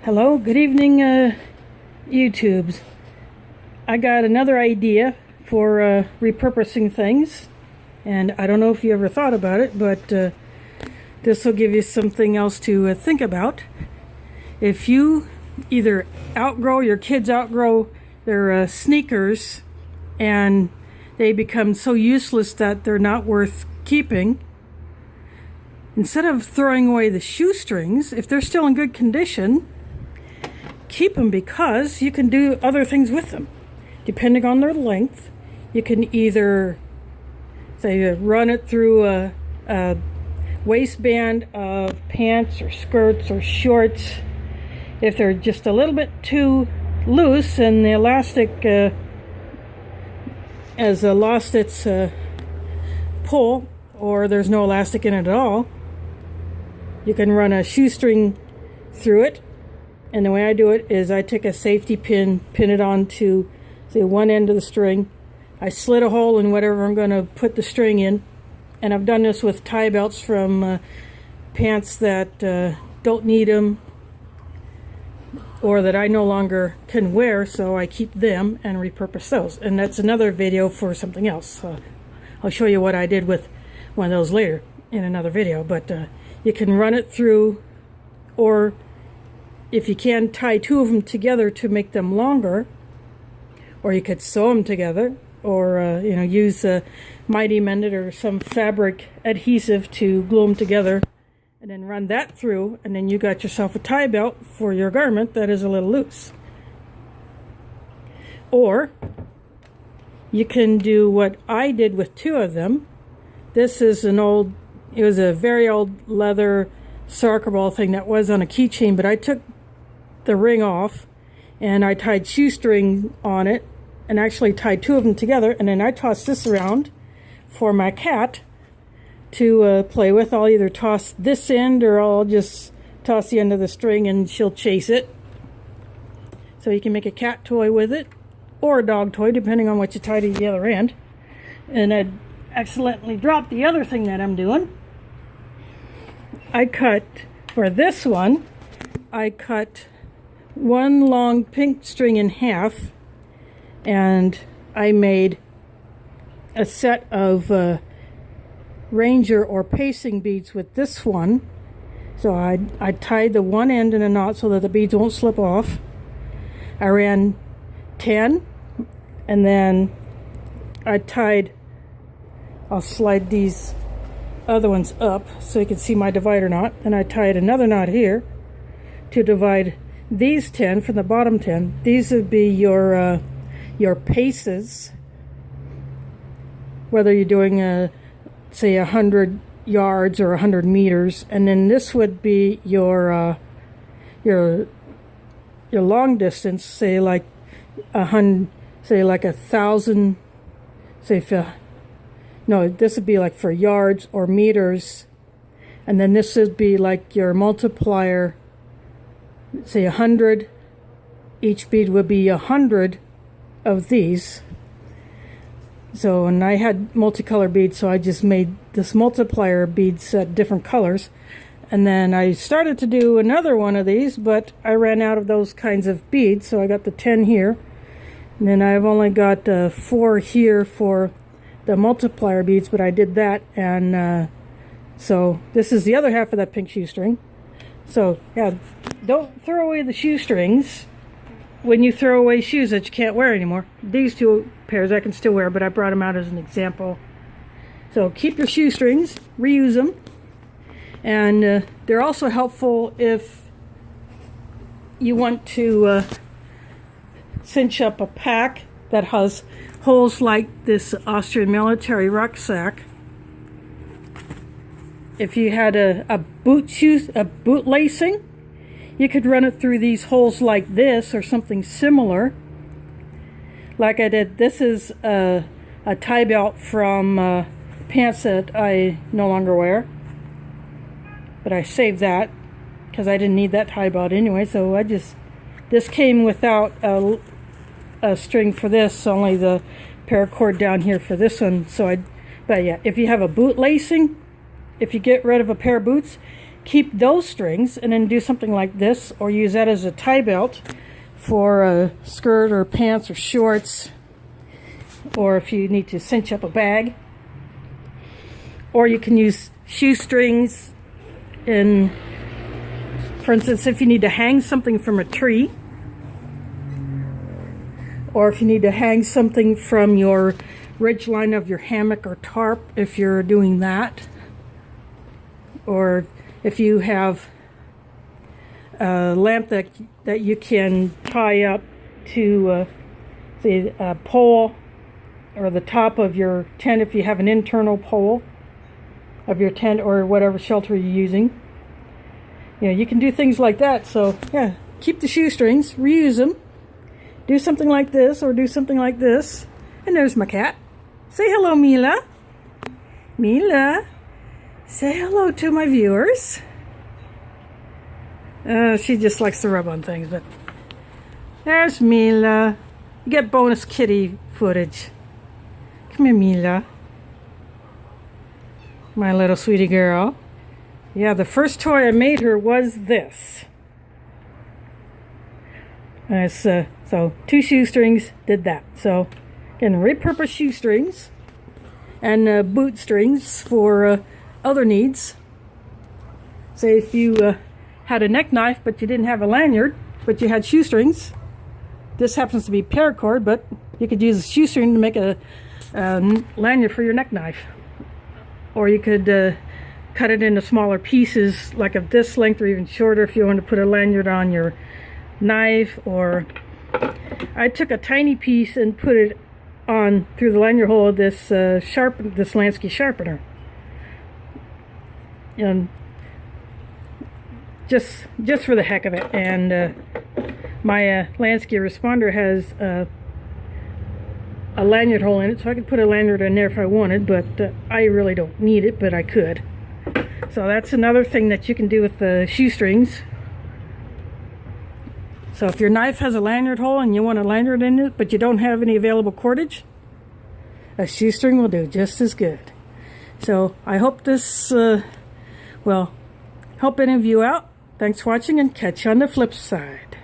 Hello, good evening, YouTubes. I got another idea for repurposing things, and I don't know if you ever thought about it, but this will give you something else to think about. If you either your kids outgrow their sneakers and they become so useless that they're not worth keeping, instead of throwing away the shoestrings, if they're still in good condition, keep them, because you can do other things with them. Depending on their length, you can either, say, run it through a waistband of pants or skirts or shorts. If they're just a little bit too loose and the elastic has lost its pull, or there's no elastic in it at all, you can run a shoestring through it. And the way I do it is I take a safety pin it onto, say, one end of the string. I slit a hole in whatever I'm going to put the string in. And I've done this with tie belts from pants that don't need them, or that I no longer can wear, so I keep them and repurpose those. And that's another video for something else. I'll show you what I did with one of those later in another video. But you can run it through, or if you can, tie two of them together to make them longer, or you could sew them together, or use Mighty Mended or some fabric adhesive to glue them together, and then run that through, and then you got yourself a tie belt for your garment that is a little loose. Or you can do what I did with two of them. This is it was a very old leather soccer ball thing that was on a keychain, but I took the ring off and I tied shoestring on it, and actually tied two of them together, and then I tossed this around for my cat to play with. I'll either toss this end, or I'll just toss the end of the string and she'll chase it. So you can make a cat toy with it, or a dog toy, depending on what you tie to the other end. And I accidentally dropped the other thing that I'm doing. For this one, I cut one long pink string in half, and I made a set of Ranger or pacing beads with this one. So I tied the one end in a knot so that the beads won't slip off. I ran 10, and then I'll slide these other ones up so you can see my divider knot, and I tied another knot here to divide these 10 from the bottom 10. These would be your paces, whether you're doing say 100 yards or 100 meters, and then this would be your long distance, say like 1,000, this would be like for yards or meters, and then this would be like your multiplier, say 100. Each bead would be 100 of these. So, and I had multicolor beads, so I just made this multiplier beads at different colors. And then I started to do another one of these, but I ran out of those kinds of beads, so I got the 10 here. And then I've only got 4 here for the multiplier beads, but I did that. And so this is the other half of that pink shoestring. So, yeah, don't throw away the shoestrings when you throw away shoes that you can't wear anymore. These two pairs I can still wear, but I brought them out as an example. So keep your shoestrings, reuse them, and they're also helpful if you want to cinch up a pack that has holes like this Austrian military rucksack. If you had a boot lacing, you could run it through these holes like this, or something similar, like I did. This is a tie belt from pants that I no longer wear, but I saved that because I didn't need that tie belt anyway. So this came without a string for this, only the paracord down here for this one. But yeah, if you have a boot lacing, if you get rid of a pair of boots, keep those strings and then do something like this, or use that as a tie belt for a skirt or pants or shorts, or if you need to cinch up a bag. Or you can use shoestrings in, for instance, if you need to hang something from a tree, or if you need to hang something from your ridge line of your hammock or tarp, if you're doing that. Or if you have a lamp that you can tie up to say a pole or the top of your tent, if you have an internal pole of your tent or whatever shelter you're using. You can do things like that. So yeah, keep the shoestrings, reuse them, do something like this or do something like this. And there's my cat. Say hello, Mila. Mila, say hello to my viewers. She just likes to rub on things, but there's Mila. You get bonus kitty footage. Come here, Mila. My little sweetie girl. Yeah, the first toy I made her was this. So 2 shoestrings did that. So again, repurpose shoestrings and boot strings for other needs. Say if you had a neck knife but you didn't have a lanyard, but you had shoestrings. This happens to be paracord, but you could use a shoestring to make a lanyard for your neck knife. Or you could cut it into smaller pieces, like of this length or even shorter, if you want to put a lanyard on your knife. Or I took a tiny piece and put it on through the lanyard hole of this this Lansky sharpener, and just for the heck of it. And my Lansky responder has a lanyard hole in it, so I could put a lanyard in there if I wanted, but I really don't need it, but I could. So that's another thing that you can do with the shoestrings. So if your knife has a lanyard hole and you want a lanyard in it, but you don't have any available cordage, a shoestring will do just as good. So I hope this will help any of you out. Thanks for watching, and catch you on the flip side.